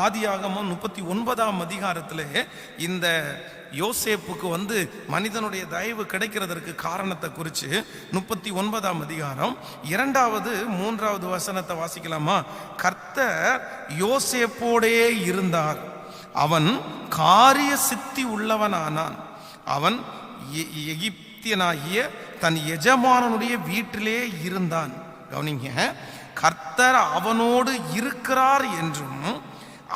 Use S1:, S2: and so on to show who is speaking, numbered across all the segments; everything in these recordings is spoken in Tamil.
S1: ஆதியாகமம் 39ஆம் அதிகாரத்தில் இந்த யோசேப்புக்கு மனிதனுடைய தயவு கிடைக்கிறதற்கு காரணத்தை குறித்து 39ஆம் அதிகாரம் 2வது 3வது வசனத்தை வாசிக்கலாமா? கர்த்தர் யோசேப்போடே இருந்தார், அவன் காரிய சித்தி உள்ளவனானான், அவன் எகிப்தியனாகிய தன் எஜமானனுடைய வீட்டிலே இருந்தான். கவனிங்க, கர்த்தர் அவனோடு இருக்கிறார் என்றும்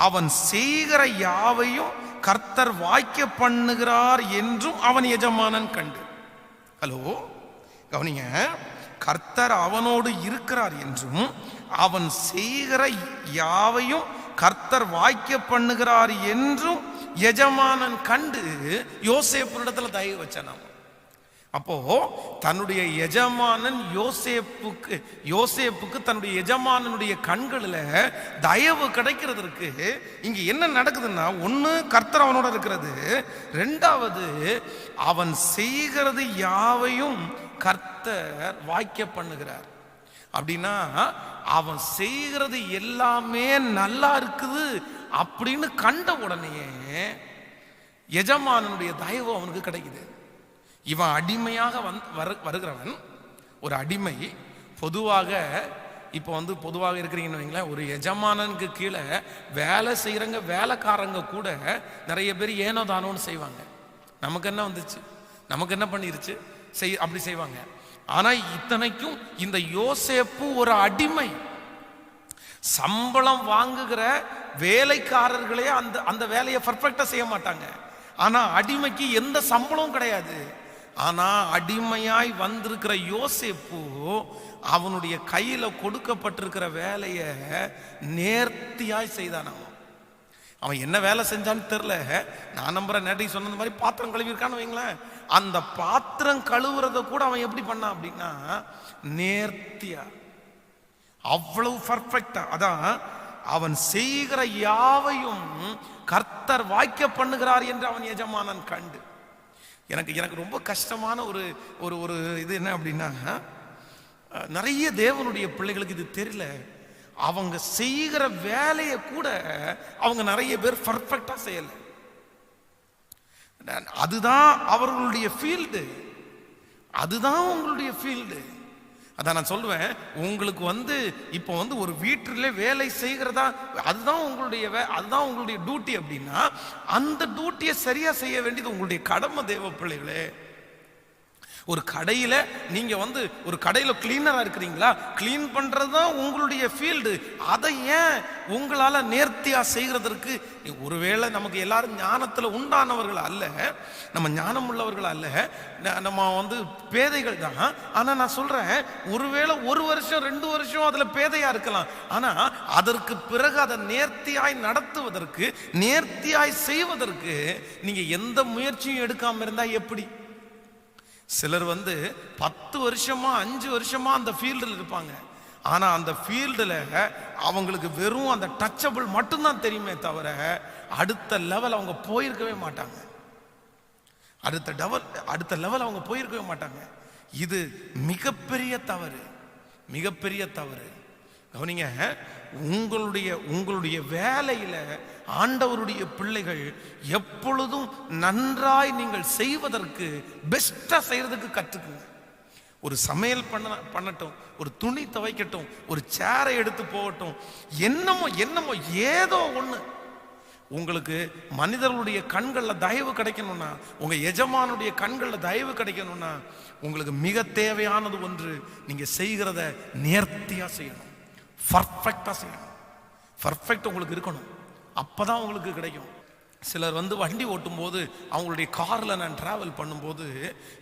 S1: அவன் செய்கிற யாவையும் கர்த்தர் வாய்க்க பண்ணுகிறார் என்றும் அவன் எஜமானன் கண்டு. ஹலோ, கவனிங்க, கர்த்தர் அவனோடு இருக்கிறார் என்றும் அவன் செய்கிற யாவையும் கர்த்தர் வாய்க்க பண்ணுகிறார் என்றும் எஜமானன் கண்டு யோசேப்பினிடத்துல தயவு வச்சான். அப்போ தன்னுடைய எஜமானன் யோசேப்புக்கு தன்னுடைய எஜமானனுடைய கண்களில் தயவு கிடைக்கிறதுக்கு இங்க என்ன நடக்குதுன்னா, ஒன்று கர்த்தர் அவனோட இருக்கிறது, ரெண்டாவது அவன் செய்கிறது யாவையும் கர்த்தர் வாய்க்க பண்ணுகிறார். அப்படின்னா அவன் செய்கிறது எல்லாமே நல்லா இருக்குது அப்படின்னு கண்ட உடனே எஜமானனுடைய தயவு அவனுக்கு கிடைக்குது. இவன் அடிமையாக வருகிறவன். ஒரு அடிமை பொதுவாக பொதுவாக இருக்கிறீங்கன்னு வைங்களேன், ஒரு எஜமானனுக்கு கீழே வேலை செய்கிறவங்க வேலைக்காரங்க கூட நிறைய பேர் ஏனோ தானோன்னு செய்வாங்க. நமக்கு என்ன வந்துச்சு, நமக்கு என்ன பண்ணிருச்சு, அப்படி செய்வாங்க. ஆனா இத்தனைக்கும் இந்த யோசேப்பு ஒரு அடிமை. சம்பளம் வாங்குகிற வேலைக்காரர்களே அந்த வேலையை பர்ஃபெக்டா செய்ய மாட்டாங்க. ஆனா அடிமைக்கு எந்த சம்பளமும் கிடையாது. ஆனா அடிமையாய் வந்திருக்கிற யோசேப்பு அவனுடைய கையில கொடுக்கப்பட்டிருக்கிற வேலைய நேர்த்தியாய் செய்தான். அவன் என்ன வேலை செஞ்சான்னு தெரியல. நான் நம்புறேன், நேற்று சொன்ன மாதிரி பாத்திரம் கழுவி இருக்கான்னு வைங்களேன், அந்த பாத்திரம் கழுவுறத கூட அவன் எப்படி பண்ணான் அப்படின்னா நேர்த்தியா, அவ்வளவு பர்ஃபெக்டா. அதான் அவன் செய்கிற யாவையும் கர்த்தர் வாய்க்க பண்ணுகிறார் என்று அவன் எஜமானன் கண்டு. எனக்கு ரொம்ப கஷ்டமான ஒரு ஒரு ஒரு இது என்ன அப்படின்னா, நிறைய தேவனுடைய பிள்ளைகளுக்கு இது தெரியல. அவங்க செய்கிற வேலையை கூட அவங்க நிறைய பேர் பர்ஃபெக்டா செய்யல. அதுதான் அவர்களுடைய ஃபீல்டு, அதுதான் உங்களுடைய ஃபீல்டு. அதான் நான் சொல்லுவேன், உங்களுக்கு இப்போ ஒரு வீட்டிலே வேலை செய்கிறதா அதுதான் உங்களுடைய டியூட்டி அப்படின்னா அந்த டியூட்டியை சரியா செய்ய வேண்டியது உங்களுடைய கடமை. தேவ பிள்ளைகளே, ஒரு கடையில நீங்க ஒரு கடையில கிளீனரா இருக்கிறீங்களா, கிளீன் பண்றதுதான் உங்களுடைய ஃபீல்டு. அதை ஏன் உங்களால நேர்த்தியா செய்கிறதற்கு, ஒருவேளை நமக்கு எல்லாரும் ஞானத்துல உண்டானவர்கள் அல்ல, நம்ம ஞானம் உள்ளவர்கள் அல்ல, நம்ம பேதைகள் தான். ஆனா நான் சொல்றேன், ஒருவேளை 1 வருஷம் 2 வருஷம் அதுல பேதையா இருக்கலாம். ஆனா அதற்கு பிறகு அதை நேர்த்தியாய் நடத்துவதற்கு, நேர்த்தியாய் செய்வதற்கு நீங்க எந்த முயற்சியும் எடுக்காம இருந்தா எப்படி? சிலர் 10 வருஷமா 5 வருஷமா அந்த ஃபீல்டில் இருப்பாங்க. ஆனா அந்த ஃபீல்டில் அவங்களுக்கு வெறும் அந்த டச்சபிள் மட்டும்தான் தெரியுமே தவிர அடுத்த லெவல் அவங்க போயிருக்கவே மாட்டாங்க. அடுத்த லெவல் அவங்க போயிருக்கவே மாட்டாங்க. இது மிகப்பெரிய தவறு, மிகப்பெரிய தவறு. கவனிங்க, உங்களுடைய வேலையில ஆண்டவருடைய பிள்ளைகள் எப்பொழுதும் நன்றாய் நீங்கள் செய்வதற்கு, பெஸ்டா செய்யறதுக்கு கற்றுக்குங்க. ஒரு சமையல் பண்ணட்டும், ஒரு துணி துவைக்கட்டும், ஒரு சேரை எடுத்து போகட்டும், என்னமோ ஏதோ ஒண்ணு உங்களுக்கு மனிதர்களுடைய கண்களில் தயவு கிடைக்கணும்னா, உங்க எஜமானுடைய கண்களில் தயவு கிடைக்கணும்னா உங்களுக்கு மிக தேவையானது ஒன்று, நீங்க செய்கிறத நேர்த்தியா செய்யணும், பர்ஃபெக்டா செய்யணும். பர்ஃபெக்ட் உங்களுக்கு இருக்கணும், அப்பதான் உங்களுக்கு கிடைக்கும். சிலர் வண்டி ஓட்டும் போது, அவங்களுடைய கார்ல நான் டிராவல் பண்ணும்போது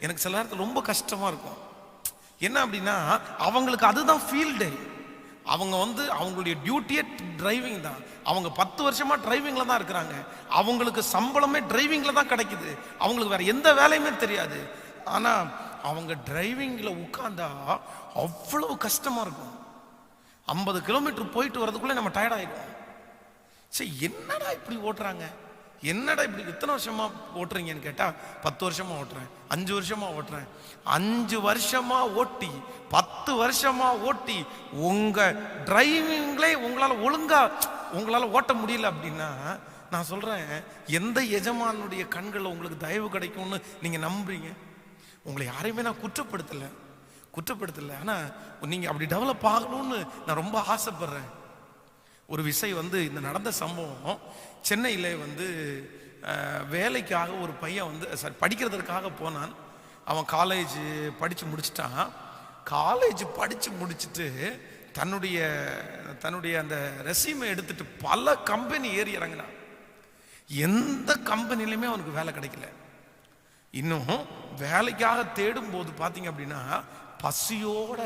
S1: எனக்கு சில நேரத்தில் ரொம்ப கஷ்டமா இருக்கும். என்ன அப்படின்னா அவங்களுக்கு அதுதான் ஃபீல்டு. அவங்க அவங்களுடைய டியூட்டியே டிரைவிங் தான். அவங்க 10 வருஷமா டிரைவிங்ல தான் இருக்கிறாங்க. அவங்களுக்கு சம்பளமே டிரைவிங்ல தான் கிடைக்குது. அவங்களுக்கு வேற எந்த வேலையுமே தெரியாது. ஆனா அவங்க டிரைவிங்ல உட்கார்ந்தா அவ்வளவு கஷ்டமா இருக்கும். 50 கிலோமீட்டர் போயிட்டு வரதுக்குள்ள நம்ம டயர்ட் ஆயிடும். சரி, என்னடா இப்படி ஓட்டுறாங்க, என்னடா இப்படி இத்தனை வருஷமா ஓட்டுறீங்கன்னு கேட்டா 10 வருஷமா ஓட்டுறேன், 5 வருஷமா ஓட்டுறேன். 5 வருஷமா ஓட்டி 10 வருஷமா ஓட்டி உங்க டிரைவிங்லே உங்களால ஒழுங்கா உங்களால் ஓட்ட முடியல அப்படின்னா நான் சொல்றேன், எந்த எஜமானுடைய கண்களில் உங்களுக்கு தயவு கிடைக்கும்னு நீங்க நம்புறீங்க? உங்களை யாரையுமே நான் குற்றப்படுத்தல, ஆனா நீங்க அப்படி டெவலப் ஆகணும்னு நான் ரொம்ப ஆசைப்படுறேன். ஒரு விஷயம் வந்து இந்த நடந்த சம்பவம், சென்னையில் வந்து வேலைக்காக ஒரு பையன் வந்து படிக்கிறதுக்காக போனான். அவன் காலேஜ் படித்து முடிச்சிட்டான். காலேஜ் படித்து முடிச்சுட்டு தன்னுடைய அந்த ரெஸ்யூமை எடுத்துட்டு பல கம்பெனி ஏறி இறங்கினான். எந்த கம்பெனிலையுமே அவனுக்கு வேலை கிடைக்கல. இன்னும் வேலைக்காக தேடும் போது பார்த்தீங்க அப்படின்னா பசியோட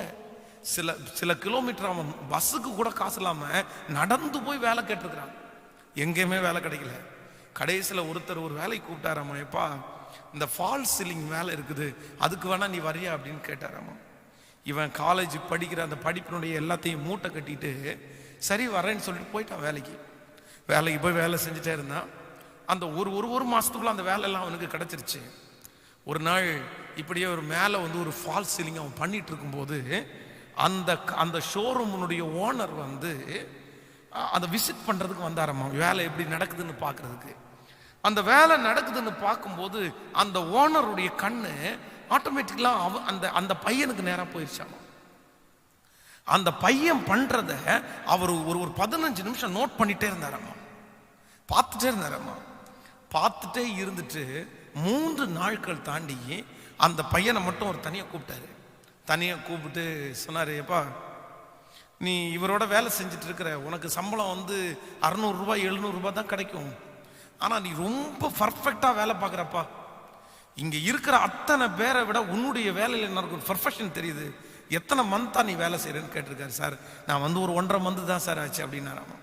S1: சில கிலோமீட்டர் அவன் பஸ்ஸுக்கு கூட காசு இல்லாம நடந்து போய் வேலை கேட்டிருக்கிறான். எங்கேயுமே வேலை கிடைக்கல. கடைசியில் ஒருத்தர் ஒரு வேலைக்கு கூப்பிட்டாராமா, எப்பா இந்த ஃபால் சீலிங் வேலை இருக்குது, அதுக்கு வேணா நீ வரியா அப்படின்னு கேட்டாராமா. இவன் காலேஜ் படிக்கிற அந்த படிப்பினுடைய எல்லாத்தையும் மூட்டை கட்டிட்டு சரி வரேன்னு சொல்லிட்டு போயிட்டான் வேலைக்கு போய் வேலை செஞ்சுட்டே இருந்தான். அந்த ஒரு மாசத்துக்குள்ள அந்த வேலை எல்லாம் அவனுக்கு கிடைச்சிருச்சு. ஒரு நாள் இப்படியே ஒரு மேலே வந்து ஒரு ஃபால் சீலிங் அவன் பண்ணிட்டு இருக்கும்போது அந்த ஷோரூமுடைய ஓனர் வந்து அதை விசிட் பண்றதுக்கு வந்தாரம்மா, வேலை எப்படி நடக்குதுன்னு பார்க்கறதுக்கு. அந்த வேலை நடக்குதுன்னு பார்க்கும்போது அந்த ஓனருடைய கண்ணு ஆட்டோமேட்டிக்கலா அந்த பையனுக்கு நேரா போயிடுச்சாமா. அந்த பையன் பண்றத அவர் ஒரு 15 நிமிஷம் நோட் பண்ணிட்டே இருந்தாராமா, பார்த்துட்டே இருந்துட்டு 3 நாட்கள் தாண்டி அந்த பையனை மட்டும் ஒரு தனியா கூப்பிட்டு சொன்னாரு, எப்பா நீ இவரோட வேலை செஞ்சுட்டு இருக்கிற, உனக்கு சம்பளம் வந்து 600 ரூபாய் 700 ரூபாய் தான் கிடைக்கும், ஆனா நீ ரொம்ப பர்ஃபெக்டா வேலை பார்க்குறப்பா. இங்க இருக்கிற அத்தனை பேரை விட உன்னுடைய வேலையில் எனக்கு ஒரு பர்ஃபெக்ஷன் தெரியுது, எத்தனை மந்த்தா நீ வேலை செய்யறேன்னு கேட்டிருக்காரு. சார் நான் வந்து ஒரு 1.5 மந்த் தான் சார் ஆச்சு அப்படின்னாராமா.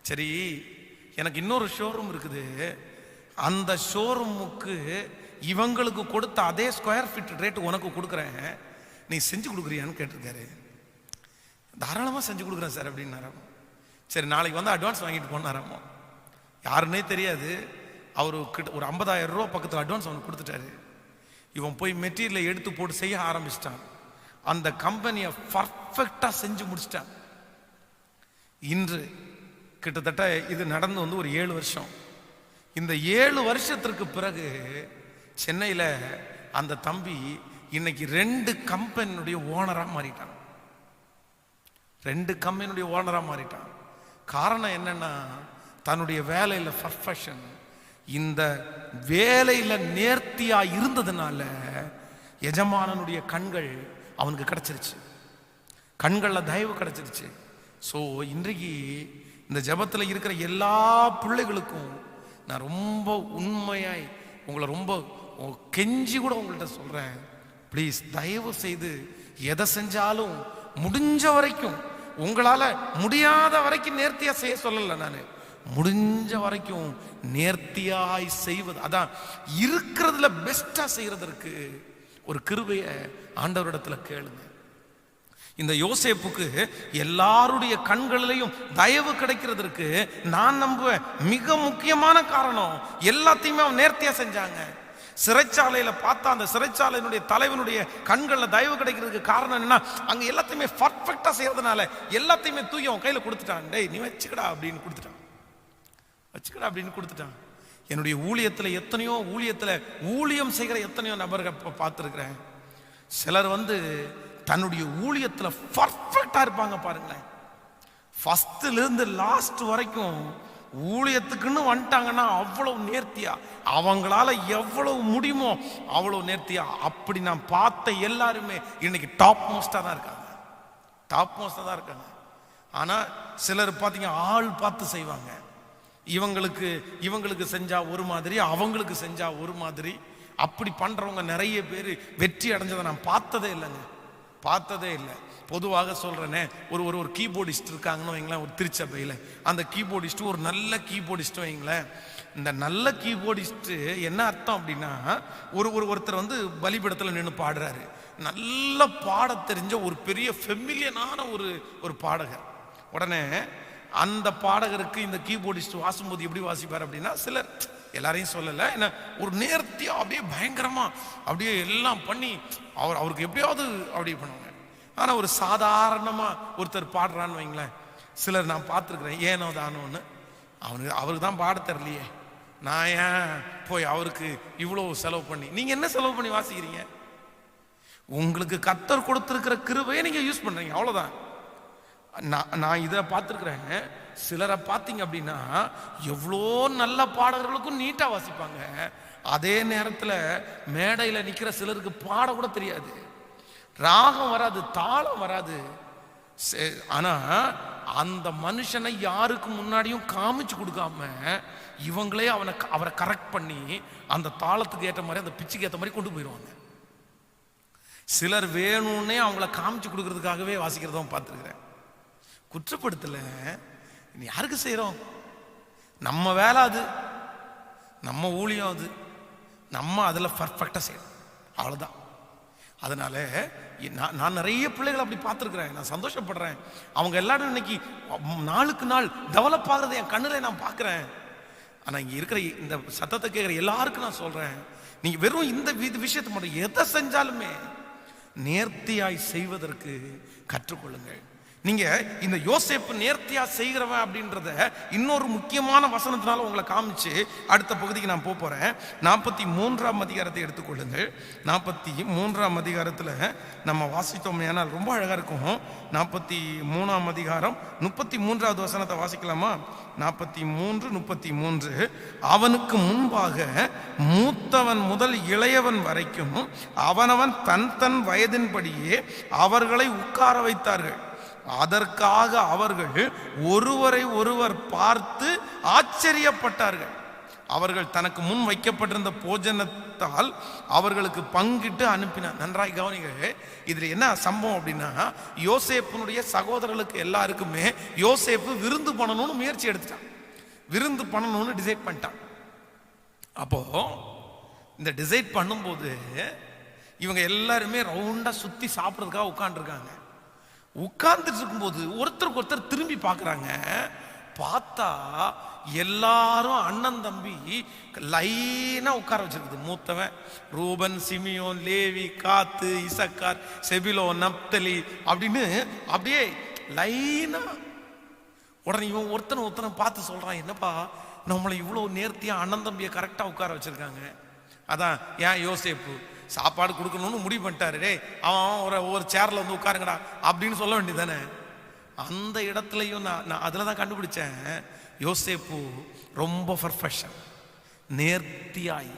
S1: சரி, எனக்கு இன்னொரு ஷோரூம் இருக்குது, அந்த ஷோரூமுக்கு இவங்களுக்கு கொடுத்த அதே ஸ்கொயர் ஃபீட் ரேட்டு உனக்கு கொடுக்குறேன், நீ செஞ்சு கொடுக்குறியான்னு கேட்டிருக்காரு. தாராளமாக செஞ்சு கொடுக்குறேன் சார் அப்படின்னாராமா. சரி நாளைக்கு வந்து அட்வான்ஸ் வாங்கிட்டு போனாராமா. யாருன்னே தெரியாது, அவரு கிட்ட ஒரு 50,000 ரூபா பக்கத்தில் அட்வான்ஸ் அவனுக்கு கொடுத்துட்டாரு. இவன் போய் மெட்டீரியலை எடுத்து போட்டு செய்ய ஆரம்பிச்சிட்டான். அந்த கம்பெனியை பர்ஃபெக்டா செஞ்சு முடிச்சிட்டான். இன்று கிட்டத்தட்ட இது நடந்து வந்து ஒரு 7 வருஷம். இந்த 7 வருஷத்திற்கு பிறகு சென்னையில அந்த தம்பி இன்னைக்கு 2 கம்பெனியுடைய ஓனரா மாறிட்டான். 2 கம்பெனியுடைய ஓனரா மாறிட்டான். காரணம் என்னன்னா தன்னுடைய வேலையில பர்ஃபெக்ஷன், இந்த வேலையில நேர்த்தியா இருந்ததுனால எஜமானனுடைய கண்கள் அவனுக்கு கிடைச்சிருச்சு, கண்கள்ல தயவு கிடைச்சிருச்சு. ஸோ இன்றைக்கு இந்த ஜெபத்தில் இருக்கிற எல்லா பிள்ளைகளுக்கும் நான் ரொம்ப உண்மையாய் உங்களை ரொம்ப கெஞ்சி கூட உங்கள்கிட்ட சொல்றேன், ப்ளீஸ் தயவு செய்து எதை செஞ்சாலும் முடிஞ்ச வரைக்கும், உங்களால முடியாத வரைக்கும் நேர்த்தியா செய்ய சொல்லல, நான் முடிஞ்ச வரைக்கும் நேர்த்தியாய் செய்வது, அதான் இருக்கிறதுல பெஸ்டா செய்யறதற்கு ஒரு கிருபையை ஆண்டவரிடத்துல கேளுங்க. இந்த யோசேப்புக்கு எல்லாருடைய கண்களிலையும் தயவு கிடைக்கிறதுக்கு நான் நம்புவேன் மிக முக்கியமான காரணம், எல்லாத்தையுமே அவன் நேர்த்தியா செஞ்சாங்க. சிறைச்சாலையில பார்த்தா அந்த சிறைச்சாலையினுடைய தலைவனுடைய கண்களில் தயவு கிடைக்கிறதுக்கு காரணம் என்னன்னா, அங்க எல்லாத்தையுமே பர்ஃபெக்டா செய்யறதுனால எல்லாத்தையுமே தூக்கி அவன் கையில கொடுத்துட்டான். டேய் நீ வச்சுக்கடா அப்படின்னு கொடுத்துட்டான். என்னுடைய ஊழியத்துல எத்தனையோ ஊழியம் செய்கிற எத்தனையோ நபர்கள் பார்த்துருக்கிறேன். சிலர் வந்து தன்னுடைய ஊழியத்துல பர்ஃபெக்டா இருப்பாங்க பாருங்களேன், ஃபர்ஸ்ட்ல இருந்து லாஸ்ட் வரைக்கும் ஊழியத்துக்குன்னு வந்துட்டாங்கன்னா அவ்வளவு நேர்த்தியா, அவங்களால எவ்வளவு முடியுமோ அவ்வளவு நேர்த்தியா. அப்படி நான் பார்த்த எல்லாருமே இன்னைக்கு டாப் மோஸ்டா தான் இருக்காங்க. ஆனா சிலர் பார்த்தீங்க ஆள் பார்த்து செய்வாங்க, இவங்களுக்கு செஞ்சா ஒரு மாதிரி, அவங்களுக்கு செஞ்சா ஒரு மாதிரி. அப்படி பண்றவங்க நிறைய பேர் வெற்றி அடைஞ்சதை நான் பார்த்ததே இல்லை. பொதுவாக சொல்றேனே, ஒரு கீபோர்டிஸ்ட் இருக்காங்கன்னு வைங்களேன், ஒரு திருச்சபையில் அந்த கீபோர்டிஸ்ட் ஒரு நல்ல கீபோர்டிஸ்ட் வைங்களேன். இந்த நல்ல கீபோர்டிஸ்ட் என்ன அர்த்தம் அப்படின்னா, ஒருத்தர் வந்து பலிபீடத்தில் நின்று பாடுறாரு, நல்ல பாட தெரிஞ்ச ஒரு பெரிய ஃபெமிலியனான ஒரு பாடகர். உடனே அந்த பாடகருக்கு இந்த கீபோர்டிஸ்ட் வாசும்போது எப்படி வாசிப்பார் அப்படின்னா, சிலர் எல்லாரையும் சொல்லலை, என்ன ஒரு நேர்த்தியா அப்படியே பயங்கரமா அப்படியே எல்லாம் பண்ணி அவருக்கு எப்படியாவது அப்படி பண்ணுவாங்க. ஆனா ஒரு சாதாரணமா ஒருத்தர் பாடுறான்னு வைங்களேன், சிலர் நான் பார்த்துருக்குறேன், ஏனோ தானோன்னு. அவருக்கு தான் பாட தெரியலையே, நான் ஏன் போய் அவருக்கு இவ்வளோ செலவு பண்ணி. நீங்க என்ன செலவு பண்ணி வாசிக்கிறீங்க? உங்களுக்கு கர்த்தர் கொடுத்திருக்கிற கிருபையை நீங்க யூஸ் பண்றீங்க, அவ்வளவுதான். நான் இதை பார்த்துருக்குறேன். சிலரை பார்த்தீங்க அப்படின்னா எவ்வளோ நல்ல பாடகர்களுக்கும் நீட்டா வாசிப்பாங்க. அதே நேரத்தில் மேடையில் நிற்கிற சிலருக்கு பாட கூட தெரியாது, ராகம் வராது, தாளம் வராது. ஆனா அந்த மனுஷனை யாருக்கு முன்னாடியும் காமிச்சு கொடுக்காம இவங்களே அவரை கரெக்ட் பண்ணி அந்த தாளத்துக்கு ஏற்ற மாதிரி, அந்த பிச்சுக்கு ஏற்ற மாதிரி கொண்டு போயிடுவாங்க. சிலர் வேணும்னே அவங்கள காமிச்சு கொடுக்கறதுக்காகவே வாசிக்கிறதும் பார்த்துருக்கிறேன். குற்றப்படுத்தல, யாருக்கு செய்யறோம்? நம்ம வேலை அது, நம்ம ஊழியம் அது, நம்ம அதில் பர்ஃபெக்டாக செய்யணும், அவ்வளோதான். அதனால நான் நிறைய பிள்ளைகளை அப்படி பார்த்துருக்குறேன். நான் சந்தோஷப்படுறேன். அவங்க எல்லாரும் இன்னைக்கு நாளுக்கு நாள் டெவலப் ஆகுறதை என் கண்ணில் நான் பார்க்குறேன். ஆனால் இங்கே இருக்கிற இந்த சத்தத்தை கேட்குற எல்லாருக்கும் நான் சொல்கிறேன், நீங்கள் வெறும் இந்த விஷயத்தை மட்டும் எதை செஞ்சாலுமே நேர்த்தியாய் செய்வதற்கு கற்றுக்கொள்ளுங்கள். நீங்க இந்த யோசேப்பு நேர்த்தியா செய்கிறவன் அப்படின்றத இன்னொரு முக்கியமான வசனத்தினால உங்களை காமிச்சு அடுத்த பகுதிக்கு நான் போறேன். 43ஆம் அதிகாரத்தை எடுத்துக்கொள்ளுங்கள். 43ஆம் அதிகாரத்தில் நம்ம வாசித்தோம், ஏனால் ரொம்ப அழகா இருக்கும். 43ஆம் அதிகாரம் 33வது வசனத்தை வாசிக்கலாமா? 43:33. அவனுக்கு முன்பாக மூத்தவன் முதல் இளையவன் வரைக்கும் அவனவன் தன் தன் வயதின்படியே அவர்களை உட்கார வைத்தார்கள். அதற்காக அவர்கள் ஒருவரை ஒருவர் பார்த்து ஆச்சரியப்பட்டார்கள். அவர்கள் தனக்கு முன் வைக்கப்பட்டிருந்த போஜனத்தால் அவர்களுக்கு பங்கிட்டு அனுப்பினார். நன்றாய் கவனிங்க, இதுல என்ன சம்பவம் அப்படின்னா, யோசேப்பினுடைய சகோதரர்களுக்கு எல்லாருக்குமே யோசேப்பு விருந்து பண்ணணும்னு முயற்சி எடுத்துட்டான், விருந்து பண்ணணும்னு டிசைட் பண்ணிட்டான். அப்போ இந்த டிசைட் பண்ணும்போது இவங்க எல்லாருமே ரவுண்டா சுத்தி சாப்பிட்றதுக்காக உட்காந்துருக்காங்க. உட்கார்ந்துட்டு இருக்கும்போது ஒருத்தருக்கு ஒருத்தர் திரும்பி பார்க்குறாங்க. பார்த்தா எல்லாரும் அண்ணன் தம்பி லைனா உட்கார வச்சிருக்குது. மூத்தவன் ரூபன், சிமியோன், லேவி, காத்து, இசக்கார், செபிலோ, நப்தலி அப்படின்னு அப்படியே லைனா. உடனே இவன் ஒருத்தனை பார்த்து சொல்றான், என்னப்பா நம்மளை இவ்வளோ நேர்த்தியா அண்ணன் தம்பியை கரெக்டாக உட்கார வச்சிருக்காங்க. அதான் ஏன் யோசேப்பு சாப்பாடு கொடுக்கணும்னு முடிவு பண்ணிட்டாரு, டே அவன் ஒரு சேர்ல வந்து உட்காருங்கடா அப்படின்னு சொல்ல வேண்டியதானே. அந்த இடத்துலையும் நான் அதில் தான் கண்டுபிடிச்சேன், யோசேப்பு ரொம்ப பர்ஃபெக்ஷன், நேர்த்தியாய்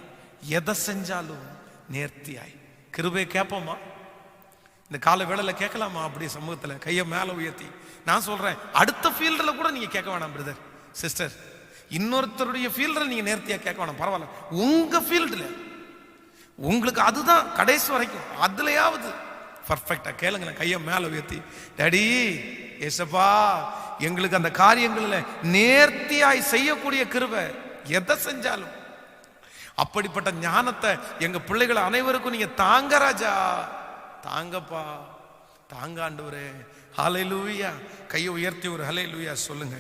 S1: எதை செஞ்சாலும் நேர்த்தியாய். கிருபையை கேட்போமா? இந்த கால வேளையில் கேட்கலாமா? அப்படி சமூகத்தில் கையை மேலே உயர்த்தி நான் சொல்றேன், அடுத்த ஃபீல்டில் கூட நீங்க கேட்க வேணாம் பிரதர் சிஸ்டர், இன்னொருத்தருடைய ஃபீல்டில் நீங்க நேர்த்தியா கேட்க வேணாம், பரவாயில்ல. உங்க ஃபீல்டில் உங்களுக்கு அதுதான் கடைசி வரைக்கும், அதுலயாவது பர்ஃபெக்டா கேளுங்களேன். கையை மேல உயர்த்தி, டாடி ஏசப்பா எங்களுக்கு அந்த காரியங்களில் நேர்த்தியாய் செய்யக்கூடிய கிருபை, எதை செஞ்சாலும். அப்படிப்பட்ட ஞானத்தை எங்க பிள்ளைகள் அனைவருக்கும் நீங்க தாங்க ராஜா, தாங்கப்பா, தாங்க ஆண்டவரே. ஹல்லேலூயா. கையை உயர்த்தி ஒரு ஹல்லேலூயா சொல்லுங்க.